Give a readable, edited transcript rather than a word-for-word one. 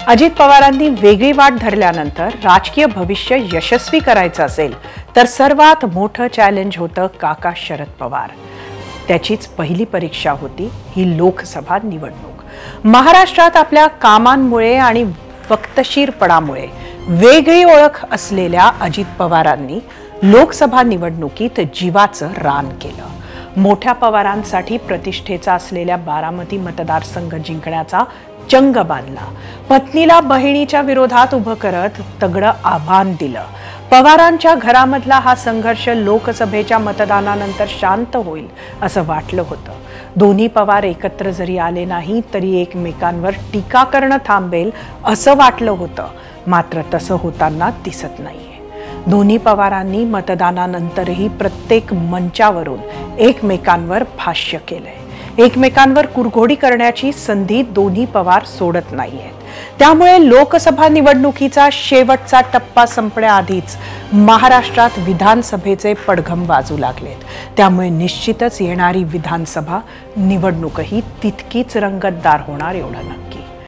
अजित पवारांनी वेगळी वाट धरल्यानंतर राजकीय भविष्य यशस्वी करायचं असेल तर सर्वात मोठं चॅलेंज होतं काका शरद पवार. त्याचीच पहिली परीक्षा होती ही लोकसभा निवडणूक. महाराष्ट्रात आपल्या कामांमुळे आणि वक्तशीरपणामुळे वेगळी ओळख असलेल्या अजित पवारांनी लोकसभा निवडणुकीत जीवाचं रान केलं. मोठ्या पवारांसाठी प्रतिष्ठेचा असलेल्या बारामती मतदारसंघ जिंकण्याचा चंग बांधला. पत्नीला बहिणीच्या विरोधात उभं करत तगडं आव्हान दिलं. पवारांच्या घरामधला हा संघर्ष लोकसभेच्या मतदानानंतर शांत होईल असं वाटलं होतं. दोन्ही पवार एकत्र जरी आले नाही तरी एकमेकांवर टीका करणं थांबेल असं वाटलं होतं. मात्र तसं होताना दिसत नाहीये. दोन्ही पवारांनी मतदानानंतरही प्रत्येक मंचावरून एकमेकांवर भाष्य केलंय. एकमेकांवर कुरघोडी करण्याची संधी दोन्ही पवार सोडत नाहीयेत. त्यामुळे लोकसभा निवडणुकीचा शेवटचा टप्पा संपण्याआधीच महाराष्ट्रात विधानसभेचे पडघम वाजू लागलेत. त्यामुळे निश्चितच येणारी विधानसभा निवडणूकही तितकीच रंगतदार होणार एवढं नक्की.